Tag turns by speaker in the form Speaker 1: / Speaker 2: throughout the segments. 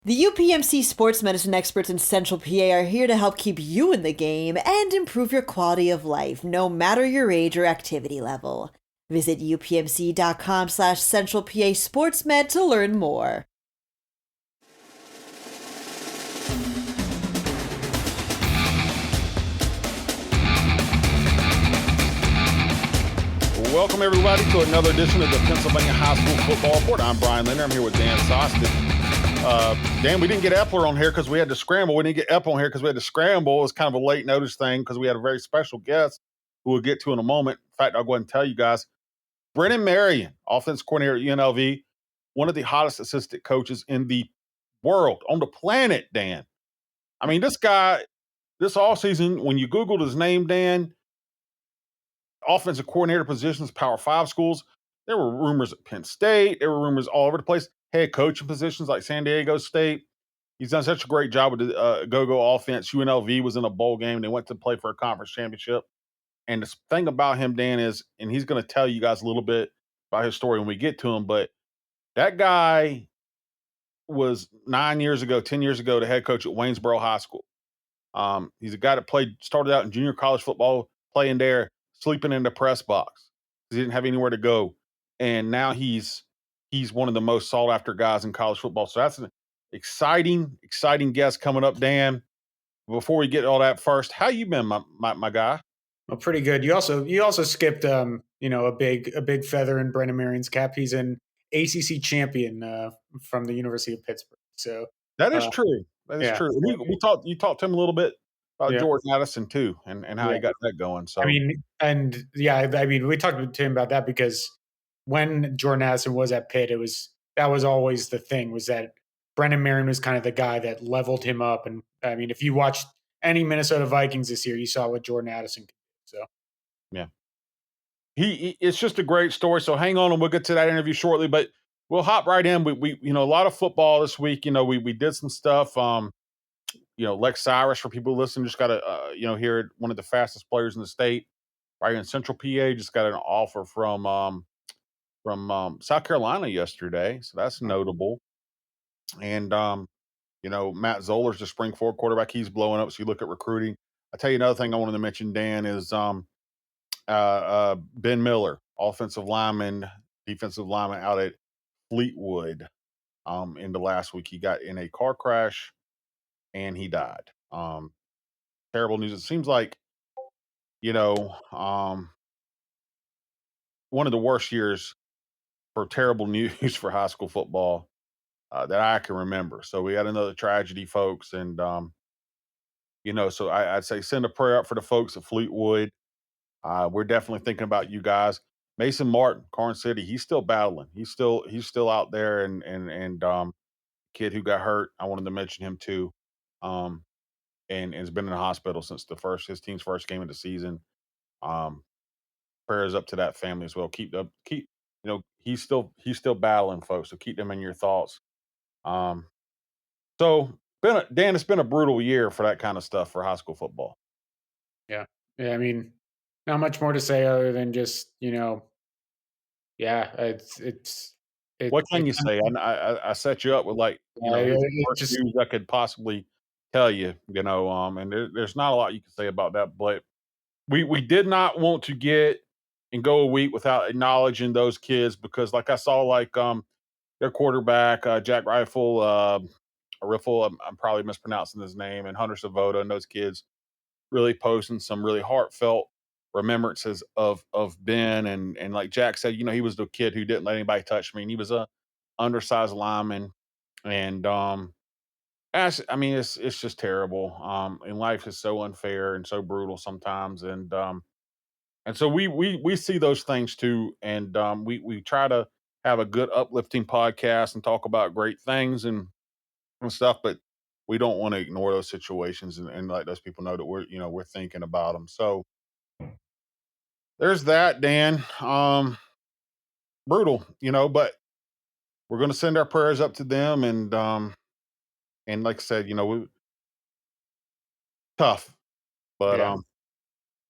Speaker 1: The UPMC sports medicine experts in Central PA are here to help keep you in the game and improve your quality of life, no matter your age or activity level. Visit upmc.com/Central PA SportsMed to learn more.
Speaker 2: Welcome, everybody, to another edition of the Pennsylvania High School Football Report. I'm Brian Linder. I'm here with Dan Sostek. Dan, we didn't get Epler on here because we had to scramble. We didn't get Epler on here because we had to scramble. It was kind of a late notice thing because we had a very special guest who we'll get to in a moment. In fact, I'll go ahead and tell you guys. Brennan Marion, offense coordinator at UNLV, one of the hottest assistant coaches in the world, on the planet, Dan. I mean, this guy, this offseason, when you Googled his name, Dan, offensive coordinator positions, Power 5 schools. There were rumors at Penn State. There were rumors all over the place. Head coaching positions like San Diego State. He's done such a great job with the go-go offense. UNLV was in a bowl game. They went to play for a conference championship. And the thing about him, Dan, is, and he's going to tell you guys a little bit about his story when we get to him, but that guy was 10 years ago, the head coach at Waynesboro High School. He's a guy that started out in junior college football, playing there, sleeping in the press box. He didn't have anywhere to go. And now he's one of the most sought after guys in college football. So that's an exciting guest coming up, Dan. Before we get all that, first, how you been, my guy?
Speaker 3: Well, pretty good. You also skipped a big feather in Brennan Marion's cap. He's an ACC champion from the University of Pittsburgh. So
Speaker 2: That is true. That is
Speaker 3: yeah,
Speaker 2: true. You talked to him a little bit about
Speaker 3: yeah,
Speaker 2: Jordan Addison too, and how
Speaker 3: yeah.
Speaker 2: he got that going. So
Speaker 3: We talked to him about that because when Jordan Addison was at Pitt, that was always the thing, was that Brennan Marion was kind of the guy that leveled him up. And I mean, if you watched any Minnesota Vikings this year, you saw what Jordan Addison could do. So
Speaker 2: yeah. It's just a great story. So hang on, and we'll get to that interview shortly. But we'll hop right in. We a lot of football this week. We did some stuff. Lex Cyrus, for people listening, just got a here, one of the fastest players in the state, right in Central PA, just got an offer from South Carolina yesterday. So that's notable. And Matt Zoller's the spring forward quarterback. He's blowing up. So you look at recruiting. I tell you another thing I wanted to mention, Dan, is Ben Miller, defensive lineman out at Fleetwood. In the last week, he got in a car crash and he died. Terrible news. It seems like, one of the worst years for terrible news for high school football that I can remember. So we had another tragedy, folks. And, so I'd say send a prayer up for the folks at Fleetwood. We're definitely thinking about you guys. Mason Martin, Carn City, he's still battling. He's still out there, and kid who got hurt, I wanted to mention him too. And has been in the hospital since his team's first game of the season. Prayers up to that family as well. He's still battling, folks. So keep them in your thoughts. Dan, it's been a brutal year for that kind of stuff for high school football.
Speaker 3: yeah. I mean, not much more to say other than just it's
Speaker 2: What can you
Speaker 3: kind
Speaker 2: say? I set you up with here's the
Speaker 3: it
Speaker 2: worst
Speaker 3: just
Speaker 2: news I could possibly tell you. And there's not a lot you can say about that. But we did not want to get and go a week without acknowledging those kids, because I saw their quarterback, Jack Riffle, I'm probably mispronouncing his name, and Hunter Savoda, and those kids really posting some really heartfelt remembrances of Ben. And like Jack said, he was the kid who didn't let anybody touch me, and he was a undersized lineman. And it's just terrible. And life is so unfair and so brutal sometimes. And so we see those things too. And we try to have a good uplifting podcast and talk about great things and stuff, but we don't want to ignore those situations and let those people know that we're thinking about them. So there's that, Dan. Brutal, but we're going to send our prayers up to them. And like I said, tough, but
Speaker 3: yeah.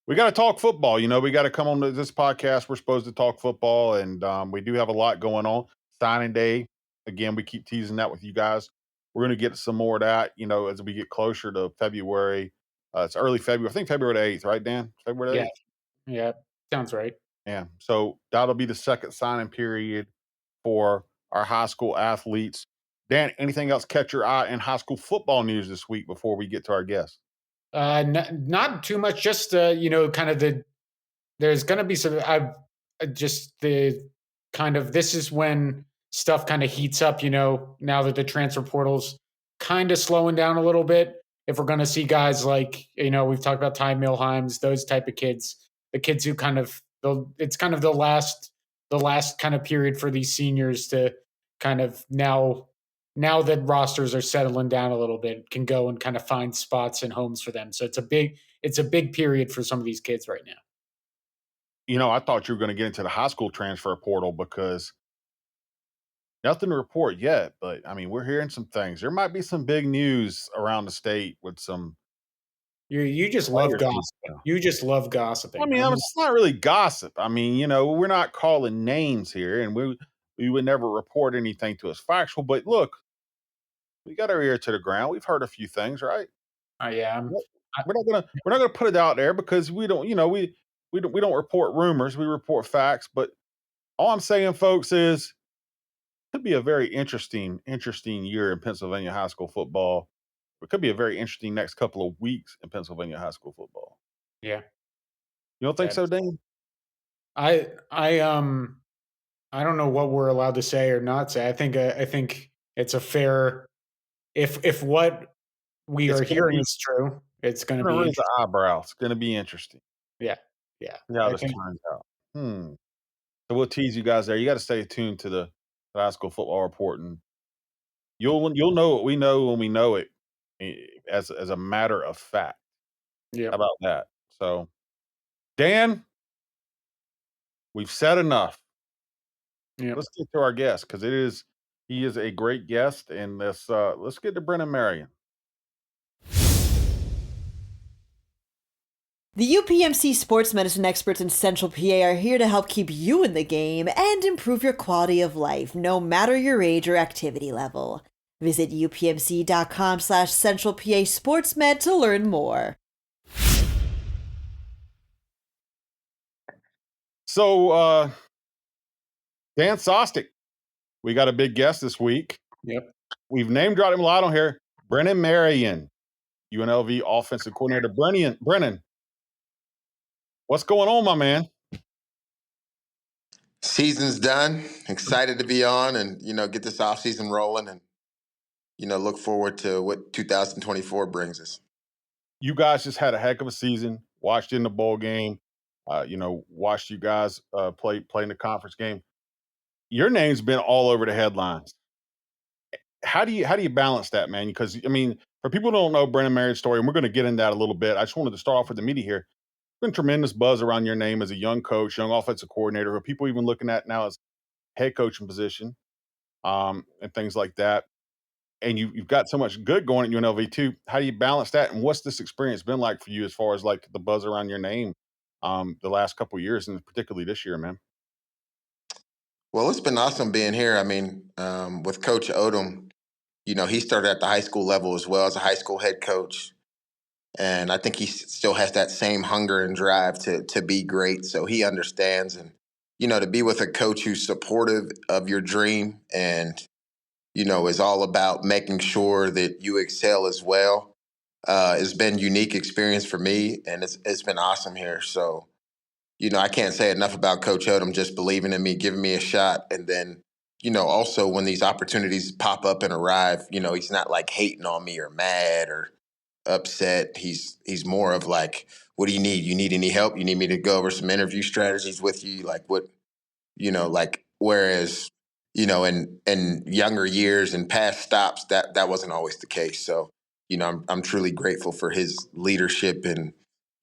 Speaker 2: we got to talk football. We got to come on to this podcast. We're supposed to talk football, and we do have a lot going on. Signing day, again, we keep teasing that with you guys. We're going to get some more of that, as we get closer to February. It's early February. I think February the 8th, right, Dan? February the
Speaker 3: Yeah,
Speaker 2: 8th?
Speaker 3: yeah, sounds right.
Speaker 2: Yeah. So that'll be the second signing period for our high school athletes. Dan, anything else catch your eye in high school football news this week before we get to our guests?
Speaker 3: Not too much. Just kind of there's going to be some. I just the kind of this is when stuff kind of heats up. Now that the transfer portal's kind of slowing down a little bit. If we're going to see guys like we've talked about Ty Milheims, those type of kids, the kids who it's kind of the last kind of period for these seniors to kind of now that rosters are settling down a little bit, can go and kind of find spots and homes for them. So it's a big period for some of these kids right now.
Speaker 2: I thought you were going to get into the high school transfer portal because nothing to report yet. But I mean, we're hearing some things. There might be some big news around the state with some
Speaker 3: You just love
Speaker 2: players.
Speaker 3: gossiping. You just love
Speaker 2: I
Speaker 3: gossiping.
Speaker 2: mean, it's not really gossip. I mean, we're not calling names here, and we would never report anything to us factual. But look, we got our ear to the ground. We've heard a few things, right?
Speaker 3: Yeah,
Speaker 2: We're
Speaker 3: I,
Speaker 2: we're not gonna put it out there because we don't, we don't report rumors. We report facts. But all I'm saying, folks, is could be a very interesting year in Pennsylvania high school football. It could be a very interesting next couple of weeks in Pennsylvania high school football.
Speaker 3: yeah.
Speaker 2: You don't think so,
Speaker 3: That's
Speaker 2: Dane?
Speaker 3: I don't know what we're allowed to say or not say. I think it's a fair if what we
Speaker 2: It's
Speaker 3: are
Speaker 2: gonna
Speaker 3: hearing
Speaker 2: be
Speaker 3: is true, it's going to
Speaker 2: gonna
Speaker 3: be
Speaker 2: raise the
Speaker 3: interesting.
Speaker 2: eyebrows. It's gonna be interesting.
Speaker 3: Yeah, yeah.
Speaker 2: See how
Speaker 3: I
Speaker 2: this
Speaker 3: think
Speaker 2: turns out. Hmm. So we'll tease you guys there. You got to stay tuned to the high school football report, and you'll know what we know when we know it, as a matter of fact.
Speaker 3: yeah,
Speaker 2: How about that? So, Dan, we've said enough.
Speaker 3: yeah.
Speaker 2: Let's get to our guest because he is a great guest, and let's get to Brennan Marion.
Speaker 1: The UPMC sports medicine experts in Central PA are here to help keep you in the game and improve your quality of life, no matter your age or activity level. Visit upmc.com/Central PA SportsMed to learn more.
Speaker 2: So, Dan Sostek, we got a big guest this week.
Speaker 3: Yep.
Speaker 2: We've name dropped him a lot on here. Brennan Marion, UNLV offensive coordinator. Brennan, what's going on, my man?
Speaker 4: Season's done. Excited to be on and get this off season rolling and look forward to what 2024 brings us.
Speaker 2: You guys just had a heck of a season. Watched you in the bowl game. Watched you guys play in the conference game. Your name's been all over the headlines. How do you balance that, man? Because I mean, for people who don't know Brennan Marion's story, and we're going to get into that a little bit. I just wanted to start off with the media here. Been tremendous buzz around your name as a young coach, young offensive coordinator, who people even looking at now as head coaching position, and things like that. And you've got so much good going at UNLV too. How do you balance that? And what's this experience been like for you as far as like the buzz around your name, the last couple of years and particularly this year, man?
Speaker 4: Well, it's been awesome being here. I mean, with Coach Odom, he started at the high school level as well as a high school head coach. And I think he still has that same hunger and drive to be great. So he understands. And, to be with a coach who's supportive of your dream and is all about making sure that you excel as well. It's been unique experience for me, and it's been awesome here. So, I can't say enough about Coach Odom just believing in me, giving me a shot, and then, also when these opportunities pop up and arrive, he's not like hating on me or mad or upset. He's more of like, what do you need? You need any help? You need me to go over some interview strategies with you? Like what like whereas in younger years and past stops that wasn't always the case. So I'm truly grateful for his leadership and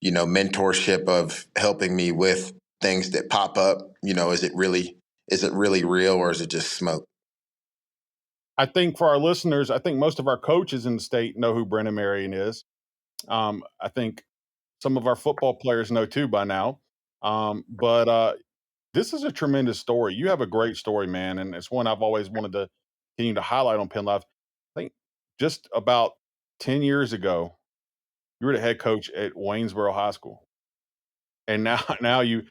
Speaker 4: mentorship of helping me with things that pop up. Is it really real, or is it just smoke?
Speaker 2: I think for our listeners, I think most of our coaches in the state know who Brennan Marion is. I think some of our football players know too by now. But this is a tremendous story. You have a great story, man, and it's one I've always wanted to continue to highlight on PennLive. I think just about 10 years ago, you were the head coach at Waynesboro High School. And now now you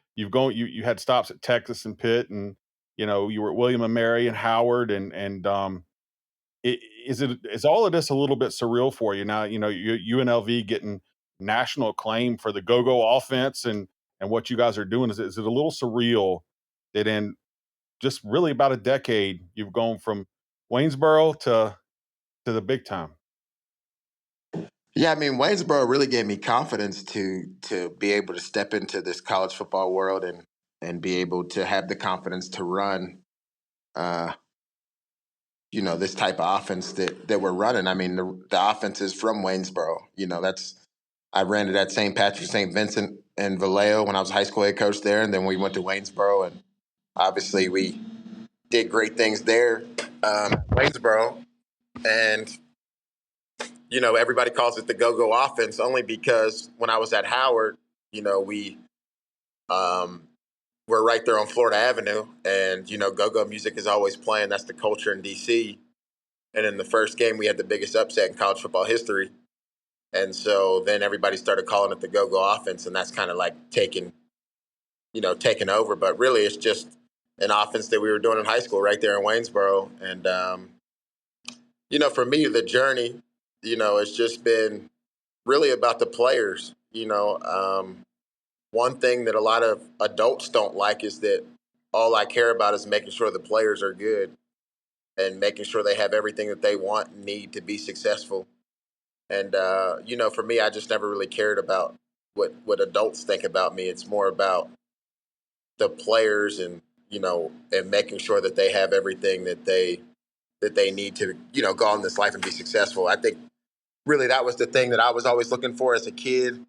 Speaker 2: had stops at Texas and Pitt, and, you were at William and Mary and Howard, I is all of this a little bit surreal for you now? UNLV getting national acclaim for the go-go offense and what you guys are doing. Is it a little surreal that in just really about a decade, you've gone from Waynesboro to the big time?
Speaker 4: Yeah, I mean, Waynesboro really gave me confidence to be able to step into this college football world and be able to have the confidence to run, uh, this type of offense that we're running. I mean, the offense is from Waynesboro. I ran it at St. Patrick, St. Vincent, and Vallejo when I was a high school head coach there, and then we went to Waynesboro, and obviously we did great things there, Waynesboro, and everybody calls it the go-go offense only because when I was at Howard, we we're right there on Florida Avenue, and go-go music is always playing. That's the culture in DC. And in the first game, we had the biggest upset in college football history, and so then everybody started calling it the go-go offense, and that's kind of like taken over. But really, it's just an offense that we were doing in high school right there in Waynesboro, and for me, the journey, it's just been really about the players. One thing that a lot of adults don't like is that all I care about is making sure the players are good and making sure they have everything that they want and need to be successful. And for me, I just never really cared about what adults think about me. It's more about the players and making sure that they have everything that they need to go on this life and be successful. I think really that was the thing that I was always looking for as a kid,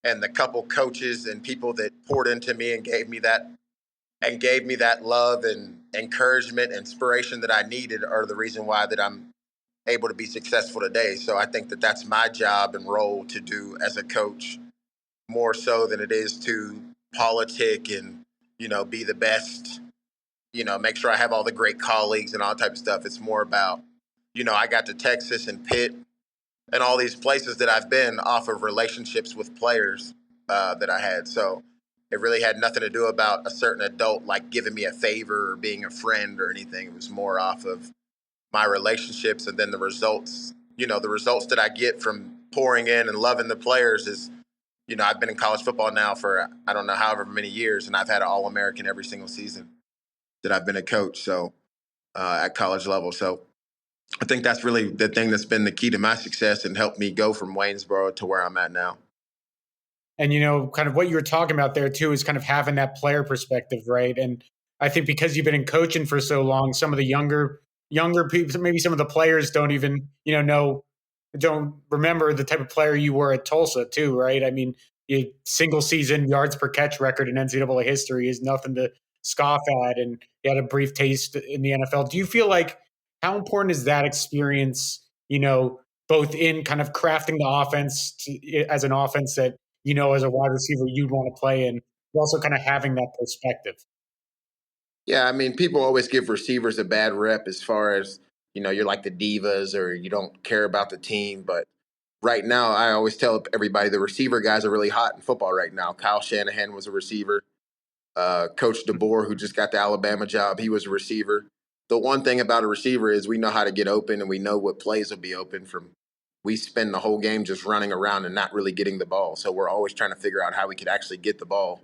Speaker 4: and the couple coaches and people that poured into me and gave me that love and encouragement, inspiration that I needed are the reason why that I'm able to be successful today. So I think that that's my job and role to do as a coach, more so than it is to politic and be the best, make sure I have all the great colleagues and all that type of stuff. It's more about, I got to Texas and Pitt and all these places that I've been off of relationships with players that I had. So it really had nothing to do about a certain adult like giving me a favor or being a friend or anything. It was more off of my relationships, and then the results. The results that I get from pouring in and loving the players is, I've been in college football now for I don't know however many years, and I've had an All-American every single season that I've been a coach. So at college level, so I think that's really the thing that's been the key to my success and helped me go from Waynesboro to where I'm at now.
Speaker 3: And kind of what you were talking about there too is kind of having that player perspective, right? And I think because you've been in coaching for so long, some of the younger people, maybe some of the players don't even don't remember the type of player you were at Tulsa too, right? I mean, your single season yards per catch record in NCAA history is nothing to scoff at, and you had a brief taste in the NFL. Do you feel like how important is that experience? Both in kind of crafting the offense as an offense that as a wide receiver you'd want to play in, but also kind of having that perspective.
Speaker 4: Yeah, I mean, people always give receivers a bad rep as far as, you're like the divas or you don't care about the team. But right now, I always tell everybody the receiver guys are really hot in football right now. Kyle Shanahan was a receiver. Coach DeBoer, who just got the Alabama job, he was a receiver. The one thing about a receiver is we know how to get open and we know what plays will be open from. We spend the whole game just running around and not really getting the ball. So we're always trying to figure out how we could actually get the ball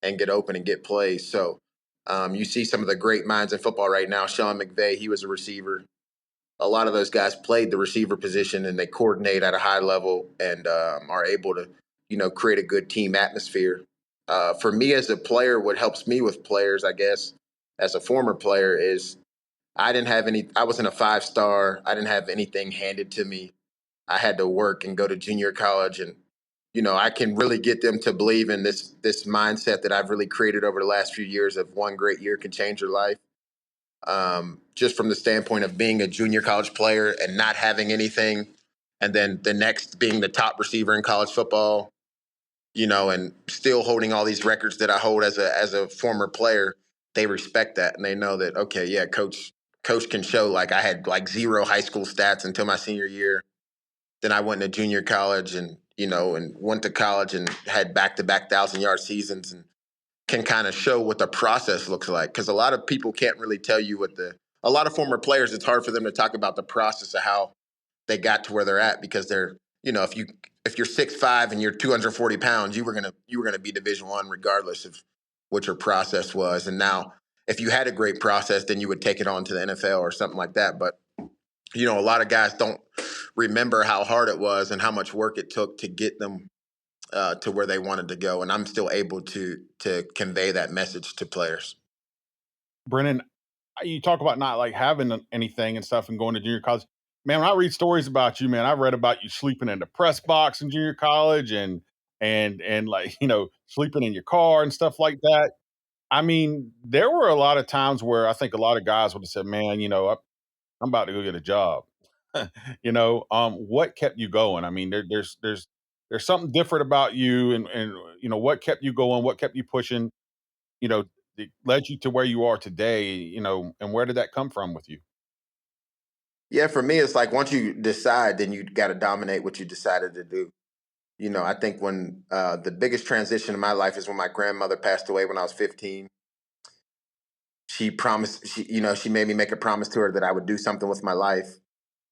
Speaker 4: and get open and get plays. So you see some of the great minds in football right now. Sean McVay, he was a receiver. A lot of those guys played the receiver position and they coordinate at a high level and are able to, create a good team atmosphere. For me as a player, what helps me with players, I guess, as a former player is I wasn't a 5-star. I didn't have anything handed to me. I had to work and go to junior college, and I can really get them to believe in this mindset that I've really created over the last few years of one great year can change your life. Just from the standpoint of being a junior college player and not having anything, and then the next being the top receiver in college football, and still holding all these records that I hold as a former player. They respect that and they know that, okay, yeah, coach coach can show, like I had like 0 high school stats until my senior year. Then I went to junior college and, and went to college and had back-to-back 1,000-yard seasons and can kind of show what the process looks like. Because a lot of people can't really tell you a lot of former players, it's hard for them to talk about the process of how they got to where they're at because they're, if you're 6'5" and you're 240 pounds, you were gonna be Division I regardless of what your process was. And now, if you had a great process, then you would take it on to the NFL or something like that. But a lot of guys don't remember how hard it was and how much work it took to get them to where they wanted to go. And I'm still able to convey that message to players.
Speaker 2: Brennan, you talk about not like having anything and stuff and going to junior college. Man, when I read stories about you, man, I read about you sleeping in the press box in junior college and like, sleeping in your car and stuff like that. I mean, there were a lot of times where I think a lot of guys would have said, man, I'm about to go get a job. What kept you going? I mean, there's something different about you and what kept you going, what kept you pushing, you know, that led you to where you are today, and where did that come from with you?
Speaker 4: Yeah, for me, it's like once you decide, then you got to dominate what you decided to do. I think when the biggest transition in my life is when my grandmother passed away when I was 15. She promised, she made me make a promise to her that I would do something with my life.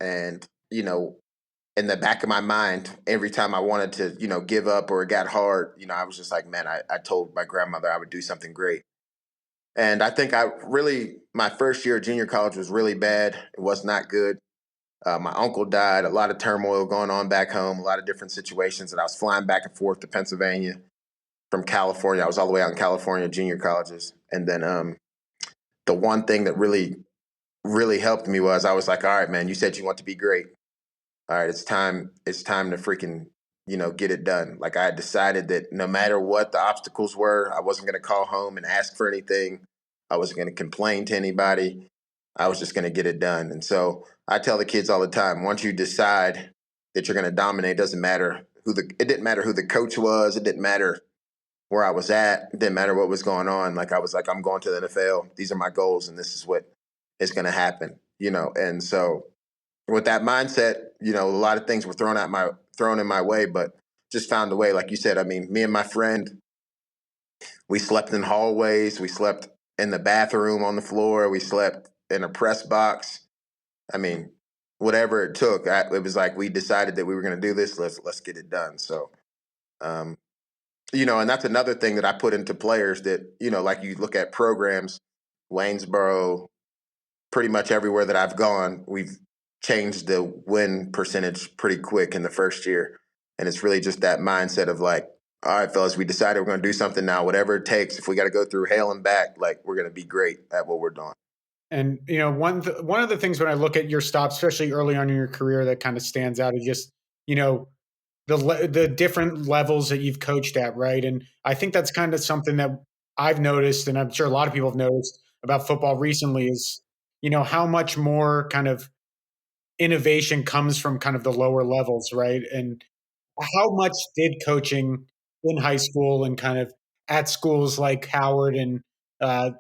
Speaker 4: And, in the back of my mind, every time I wanted to, give up or it got hard, I was just like, man, I told my grandmother I would do something great. And I think my first year of junior college was really bad. It was not good. My uncle died, a lot of turmoil going on back home, a lot of different situations. And I was flying back and forth to Pennsylvania from California. I was all the way out in California, junior colleges. And then the one thing that really, really helped me was I was like, all right, man, you said you want to be great. All right, it's time to freaking, get it done. Like I had decided that no matter what the obstacles were, I wasn't going to call home and ask for anything. I wasn't going to complain to anybody. I was just going to get it done. And so I tell the kids all the time, once you decide that you're going to dominate, it didn't matter who the coach was. It didn't matter where I was at. It didn't matter what was going on. Like I was like, I'm going to the NFL. These are my goals, and this is what is going to happen. And so with that mindset, a lot of things were thrown in my way, but just found a way. Like you said, I mean, me and my friend, we slept in hallways, we slept in the bathroom on the floor, we slept in a press box. I mean, whatever it took, it was like we decided that we were going to do this. Let's get it done. So, um, and that's another thing that I put into players that like you look at programs, Waynesboro, pretty much everywhere that I've gone, we've changed the win percentage pretty quick in the first year. And it's really just that mindset of like, all right, fellas, we decided we're going to do something now, whatever it takes. If we got to go through hell and back, like we're going to be great at what we're doing.
Speaker 3: And one of the things when I look at your stops, especially early on in your career, that kind of stands out is just the different levels that you've coached at, right? And I think that's kind of something that I've noticed, and I'm sure a lot of people have noticed about football recently is how much more kind of innovation comes from kind of the lower levels, right? And how much did coaching in high school and kind of at schools like Howard and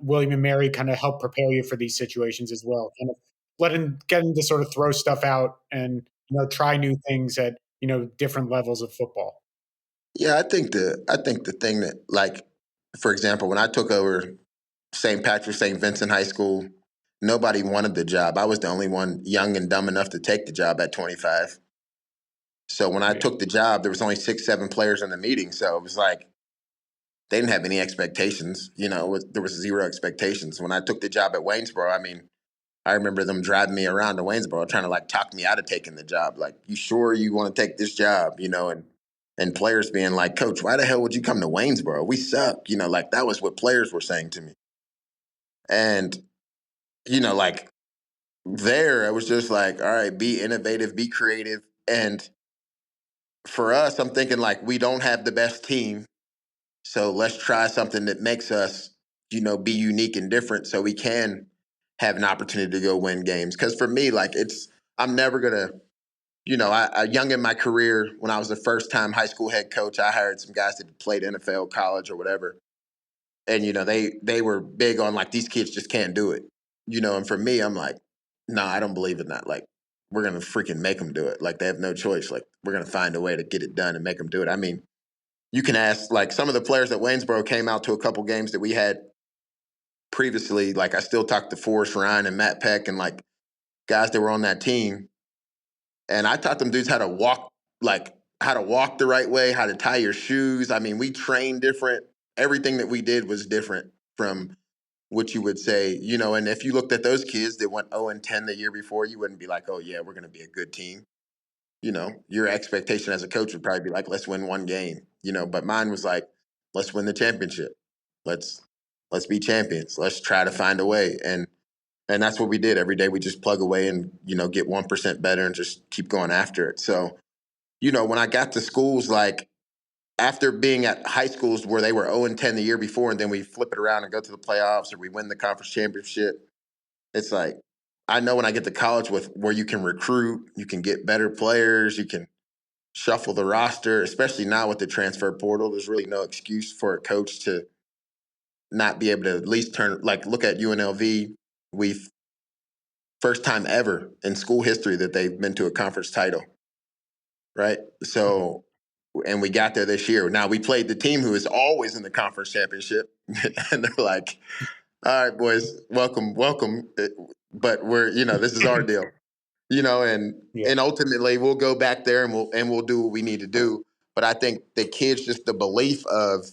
Speaker 3: William and Mary kind of help prepare you for these situations as well? Kind of getting to sort of throw stuff out and try new things at different levels of football.
Speaker 4: Yeah, I think the thing that, like, for example, when I took over St. Patrick's St. Vincent High School, nobody wanted the job. I was the only one young and dumb enough to take the job at 25. So when I
Speaker 3: Yeah.
Speaker 4: took the job, there was only 6, 7 players in the meeting. So it was like they didn't have any expectations. There was 0 expectations. When I took the job at Waynesboro, I mean, I remember them driving me around to Waynesboro trying to like talk me out of taking the job. Like, you sure you want to take this job? And players being like, Coach, why the hell would you come to Waynesboro? We suck. Like that was what players were saying to me. And, like there, it was just like, all right, be innovative, be creative. And for us, I'm thinking like we don't have the best team. So let's try something that makes us, be unique and different so we can have an opportunity to go win games. Because for me, like I'm never going to, young in my career, when I was the first time high school head coach, I hired some guys that played NFL, college, or whatever. And, they were big on like, these kids just can't do it. And for me, I'm like, no, I don't believe in that. Like, we're going to freaking make them do it. Like, they have no choice. Like, we're going to find a way to get it done and make them do it. I mean, you can ask, like, some of the players at Waynesboro came out to a couple games that we had previously. Like, I still talk to Forrest Ryan and Matt Peck and, like, guys that were on that team. And I taught them dudes how to walk, like, how to walk the right way, how to tie your shoes. I mean, we trained different. Everything that we did was different from what you would say, and if you looked at those kids that went 0-10 the year before, you wouldn't be like, oh, yeah, we're going to be a good team. Your expectation as a coach would probably be like, let's win one game, but mine was like, let's win the championship. Let's be champions. Let's try to find a way. And that's what we did every day. We just plug away and, get 1% better and just keep going after it. So, when I got to schools, like, after being at high schools where they were 0-10 the year before, and then we flip it around and go to the playoffs or we win the conference championship, it's like, I know when I get to college where you can recruit, you can get better players, you can shuffle the roster, especially now with the transfer portal, there's really no excuse for a coach to not be able to at least look at UNLV. We've first time ever in school history that they've been to a conference title, right? So, and we got there this year. Now we played the team who is always in the conference championship, and they're like, "All right, boys, welcome." But this is our deal, and ultimately we'll go back there and we'll do what we need to do. But I think the kids, just the belief of,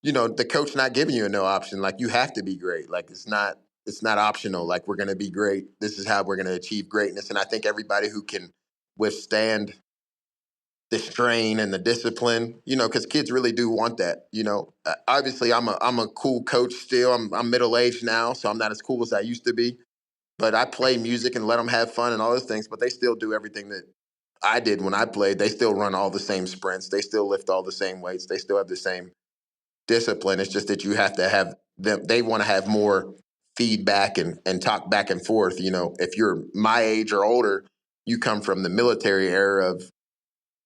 Speaker 4: the coach not giving you a no option. Like, you have to be great. Like, it's not optional. Like, we're going to be great. This is how we're going to achieve greatness. And I think everybody who can withstand the strain and the discipline, because kids really do want that. Obviously, I'm a cool coach still. I'm middle aged now, so I'm not as cool as I used to be. But I play music and let them have fun and all those things. But they still do everything that I did when I played. They still run all the same sprints. They still lift all the same weights. They still have the same discipline. It's just that you have to have them. They want to have more feedback and talk back and forth. If you're my age or older, you come from the military era of,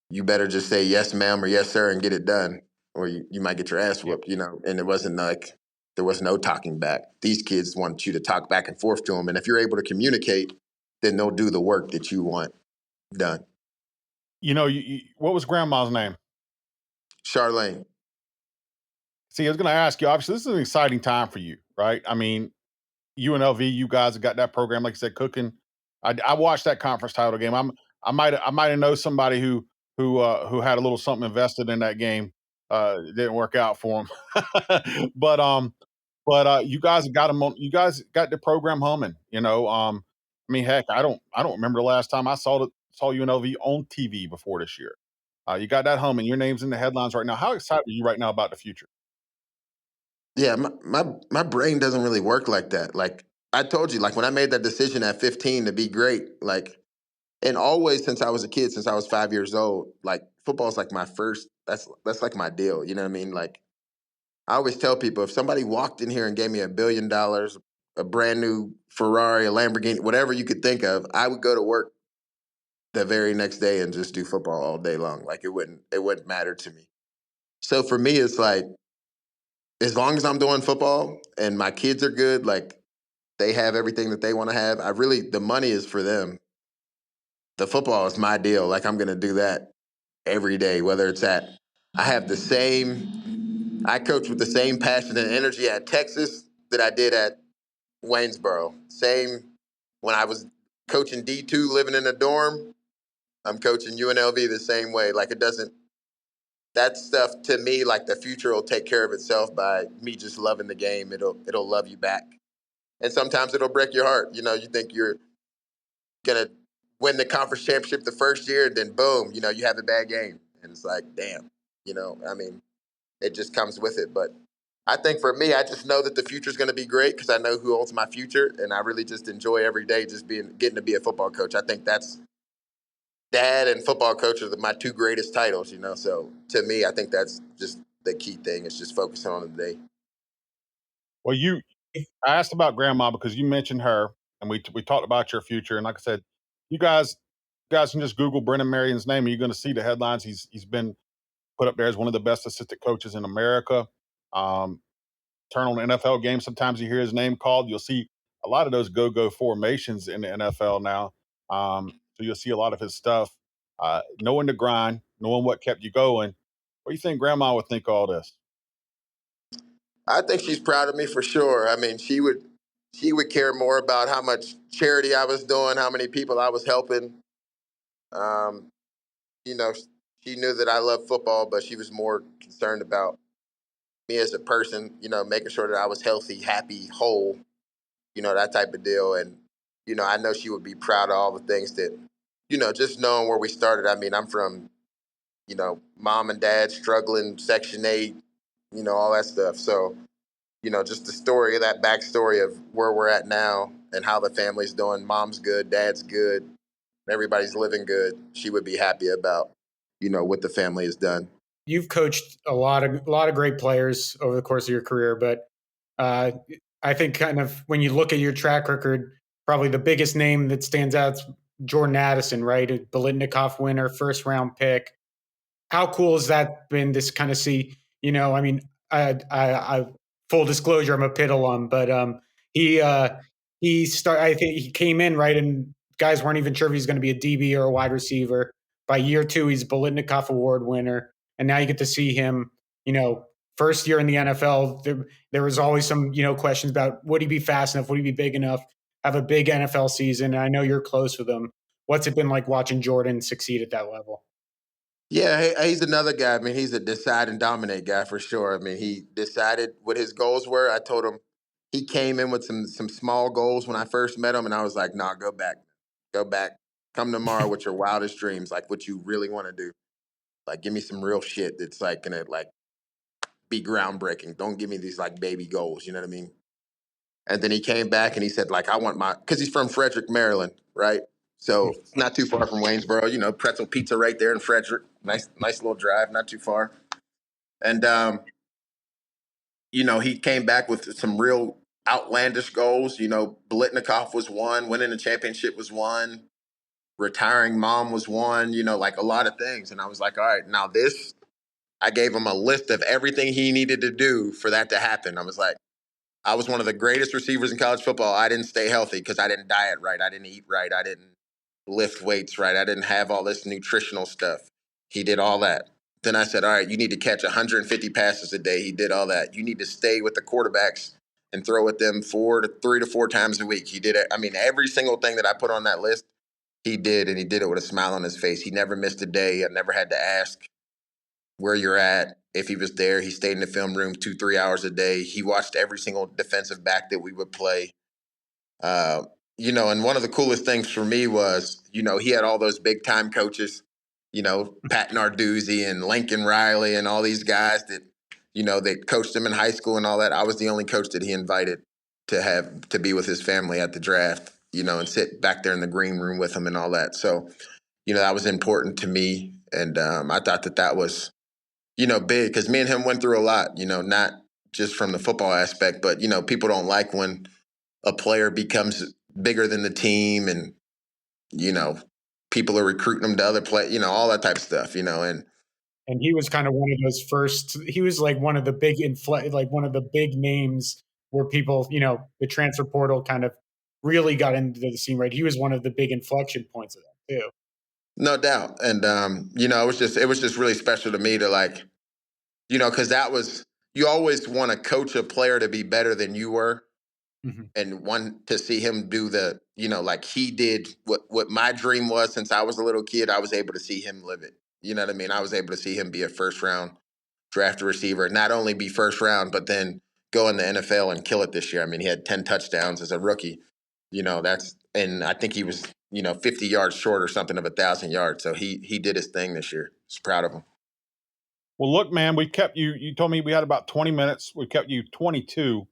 Speaker 4: you better just say yes, ma'am, or yes, sir, and get it done, or you might get your ass whooped, and it wasn't like there was no talking back. These kids want you to talk back and forth to them. And if you're able to communicate, then they'll do the work that you want done.
Speaker 2: What was grandma's name?
Speaker 4: Charlene.
Speaker 2: See, I was going to ask you, obviously, this is an exciting time for you, right? I mean, UNLV, you guys have got that program, like I said, cooking. I watched that conference title game. I might have know somebody who had a little something invested in that game. It didn't work out for him, but you guys got them on. You guys got the program humming. I mean, heck, I don't remember the last time I saw UNLV on TV before this year. You got that humming. Your name's in the headlines right now. How excited are you right now about the future?
Speaker 4: Yeah, my brain doesn't really work like that. Like, I told you, like, when I made that decision at 15 to be great, like, and always since I was a kid, since I was 5 years old, like, football is like my first. That's like my deal. You know what I mean? Like, I always tell people, if somebody walked in here and gave me $1 billion, a brand new Ferrari, a Lamborghini, whatever you could think of, I would go to work the very next day and just do football all day long. Like, it wouldn't matter to me. So for me, it's like, as long as I'm doing football and my kids are good, like, they have everything that they want to have. The money is for them. The football is my deal. Like, I'm going to do that every day, whether it's I coach with the same passion and energy at Texas that I did at Waynesboro. Same when I was coaching D2 living in a dorm, I'm coaching UNLV the same way. Like, that stuff to me, like, the future will take care of itself by me just loving the game. It'll love you back. And sometimes it'll break your heart. You think you're going to win the conference championship the first year, and then boom, you have a bad game. And it's like, damn, I mean, it just comes with it. But I think for me, I just know that the future is going to be great because I know who holds my future, and I really just enjoy every day just getting to be a football coach. I think that's dad and football coach are my two greatest titles. So to me, I think that's just the key thing is just focusing on the day.
Speaker 2: Well, I asked about grandma because you mentioned her, and we talked about your future. And like I said, you guys can just Google Brennan Marion's name, and you're going to see the headlines. He's been put up there as one of the best assistant coaches in America. Turn on an NFL game, sometimes you hear his name called. You'll see a lot of those go-go formations in the NFL now. So you'll see a lot of his stuff. Knowing the grind, knowing what kept you going. What do you think Grandma would think of all this?
Speaker 4: I think she's proud of me for sure. I mean, she would care more about how much charity I was doing, how many people I was helping. Um, you know, she knew that I love football, but she was more concerned about me as a person. Making sure that I was healthy, happy, whole. That type of deal. And I know she would be proud of all the things that, just knowing where we started. I mean, I'm from, mom and dad struggling, Section 8, all that stuff. So just the story of that backstory of where we're at now and how the family's doing. Mom's good, dad's good, everybody's living good. She would be happy about, what the family has done.
Speaker 3: You've coached a lot of great players over the course of your career, but uh, I think kind of when you look at your track record, probably the biggest name that stands out is Jordan Addison, right? A Biletnikoff winner, first round pick. How cool has that been to kind of see? I mean, I full disclosure, I'm a Pitt alum, but he I think he came in right, and guys weren't even sure if he's going to be a DB or a wide receiver. By year two, he's a Biletnikoff Award winner, and now you get to see him. First year in the NFL, there was always some questions about would he be fast enough, would he be big enough, have a big NFL season. And I know you're close with him. What's it been like watching Jordan succeed at that level?
Speaker 4: Yeah, he's another guy. I mean, he's a decide and dominate guy for sure. I mean, he decided what his goals were. I told him he came in with some small goals when I first met him, and I was like, "Nah, go back, come tomorrow with your wildest dreams, like what you really want to do. Like, give me some real shit that's like gonna like be groundbreaking. Don't give me these like baby goals. You know what I mean?" And then he came back and he said, like, I want because he's from Frederick, Maryland, right? So it's not too far from Waynesboro. Pretzel pizza right there in Frederick. Nice little drive, not too far. And he came back with some real outlandish goals. Biletnikoff was one, winning the championship was one, retiring mom was one. Like a lot of things. And I was like, all right, now this. I gave him a list of everything he needed to do for that to happen. I was like, I was one of the greatest receivers in college football. I didn't stay healthy because I didn't diet right. I didn't eat right. I didn't lift weights right. I didn't have all this nutritional stuff. He did all that. Then I said, all right, you need to catch 150 passes a day. He did all that. You need to stay with the quarterbacks and throw at them 3 to 4 times a week. He did it. I mean, every single thing that I put on that list, he did, and he did it with a smile on his face. He never missed a day. I never had to ask where you're at. If he was there, he stayed in the film room 2-3 hours a day. He watched every single defensive back that we would play. Uh, and one of the coolest things for me was, he had all those big time coaches, Pat Narduzzi and Lincoln Riley and all these guys that, that coached him in high school and all that. I was the only coach that he invited to be with his family at the draft, and sit back there in the green room with him and all that. So, that was important to me. And I thought that was, big because me and him went through a lot, not just from the football aspect, but, people don't like when a player becomes bigger than the team and, you know, people are recruiting them to other play, all that type of stuff,
Speaker 3: And he was kind of one of those first. He was like one of the like one of the big names where people, the transfer portal kind of really got into the scene. Right, he was one of the big inflection points of that too.
Speaker 4: no doubt. And, it was just really special to me to like, because you always want to coach a player to be better than you were
Speaker 3: Mhm.
Speaker 4: and want to see him do like he did what my dream was since I was a little kid. I was able to see him live it. You know what I mean? I was able to see him be a first round drafted receiver, not only be first round, but then go in the NFL and kill it this year. I mean, he had 10 touchdowns as a rookie. And I think he was, 50 yards short or something of 1,000 yards. So he did his thing this year. Just proud of him.
Speaker 2: Well, look, man, we kept you. You told me we had about 20 minutes. We kept you 22.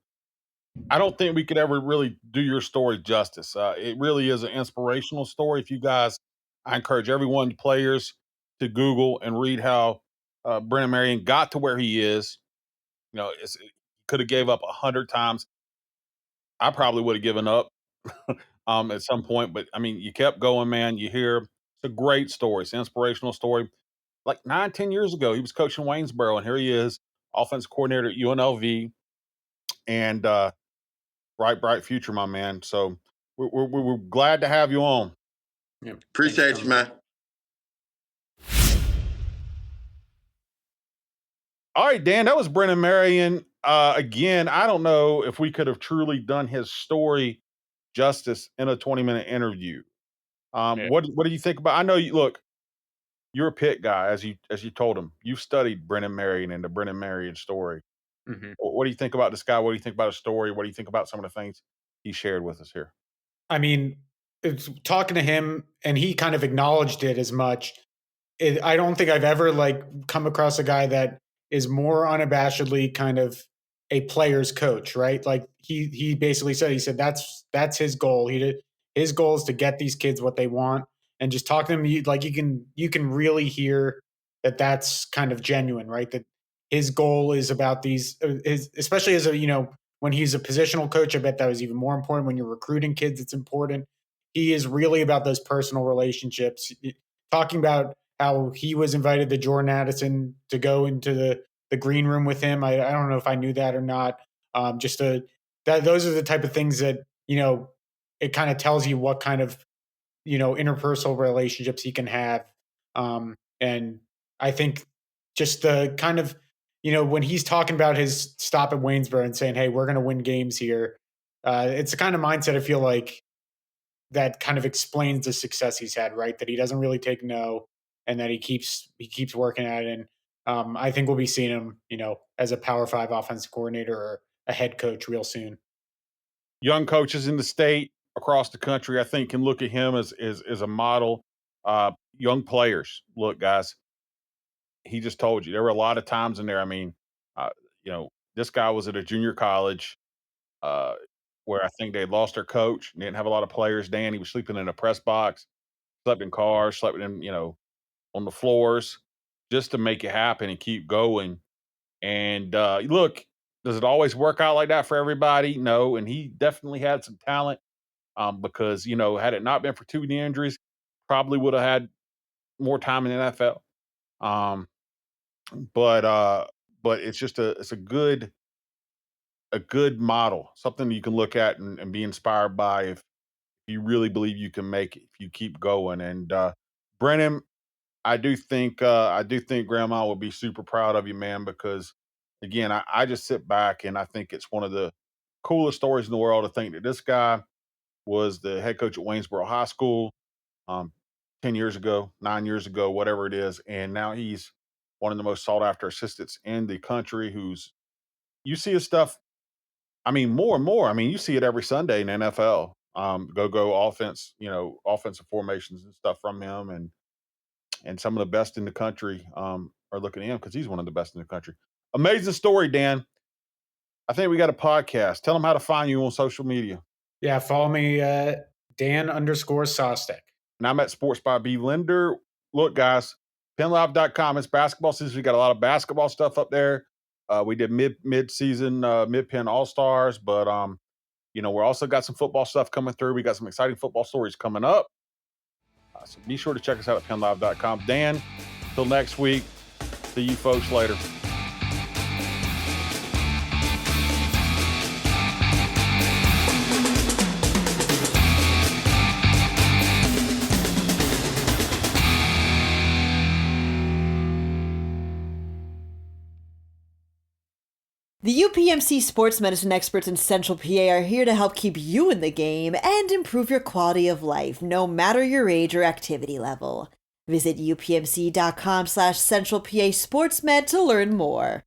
Speaker 2: I don't think we could ever really do your story justice. It really is an inspirational story. If you guys, I encourage everyone, players, to Google and read how Brennan Marion got to where he is. He could have gave up 100 times. I probably would have given up at some point, but I mean, you kept going, man. You hear it's a great story. It's an inspirational story. Like 9, 10 years ago, he was coaching Waynesboro, and here he is, offense coordinator at UNLV, and bright future, my man. So we're glad to have you on.
Speaker 3: Yeah,
Speaker 4: Appreciate you, man.
Speaker 2: All right, Dan, that was Brennan Marion. Again, I don't know if we could have truly done his story justice in a 20-minute interview.
Speaker 3: Yeah.
Speaker 2: What do you think about? I know you look. You're a Pitt guy, as you told him. You've studied Brennan Marion and the Brennan Marion story.
Speaker 3: Mhm.
Speaker 2: What do you think about this guy? What do you think about his story? What do you think about some of the things he shared with us here?
Speaker 3: I mean, it's talking to him, and he kind of acknowledged it as much. I don't think I've ever come across a guy that is more unabashedly kind of a player's coach, right? Like he basically said, that's his goal. His goal is to get these kids what they want, and just talk to them. You can really hear that that's kind of genuine, right? That his goal is about these, especially as when he's a positional coach. I bet that was even more important when you're recruiting kids. It's important. He is really about those personal relationships. Talking about how he was invited to Jordan Addison to go into the green room with him. I don't know if I knew that or not. Those are the type of things that, it kind of tells you what kind of, interpersonal relationships he can have. And I think just the kind of, when he's talking about his stop at Waynesboro and saying, hey, we're going to win games here. It's the kind of mindset I feel like that kind of explains the success he's had, right? That he doesn't really take no, and that he keeps working at it. And I think we'll be seeing him, as a Power 5 offensive coordinator or a head coach real soon.
Speaker 2: Young coaches in the state, across the country, I think can look at him as a model. Young players, look, guys, he just told you there were a lot of times in there. I mean, uh, this guy was at a junior college uh, where I think they lost their coach, didn't have a lot of players. Dan, he was sleeping in a press box, slept in cars, slept in on the floors, just to make it happen and keep going. And look, does it always work out like that for everybody? No, and he definitely had some talent. Because had it not been for two knee injuries, probably would have had more time in the NFL. Um, but it's just it's a good model, something you can look at and be inspired by if you really believe you can make it, if you keep going. And Brennan, I do think Grandma will be super proud of you, man, because again, I just sit back and I think it's one of the coolest stories in the world to think that this guy was the head coach at Waynesboro High School 10 years ago, 9 years ago, whatever it is. And now he's one of the most sought after assistants in the country you see his stuff. I mean, more and more. I mean, you see it every Sunday in the NFL. Go offense, offensive formations and stuff from him. And some of the best in the country are looking at him because he's one of the best in the country. Amazing story, Dan. I think we got a podcast. Tell them how to find you on social media.
Speaker 3: Yeah, follow me, Dan_Sostek.
Speaker 2: And I'm at Sports by B Linder. Look, guys, PennLive.com. It's basketball season. We got a lot of basketball stuff up there. We did mid-season, mid-Penn All-Stars, but we're also got some football stuff coming through. We got some exciting football stories coming up. So be sure to check us out at PennLive.com. Dan, till next week. See you folks later.
Speaker 1: The UPMC sports medicine experts in Central PA are here to help keep you in the game and improve your quality of life, no matter your age or activity level. Visit upmc.com/Central PA SportsMed to learn more.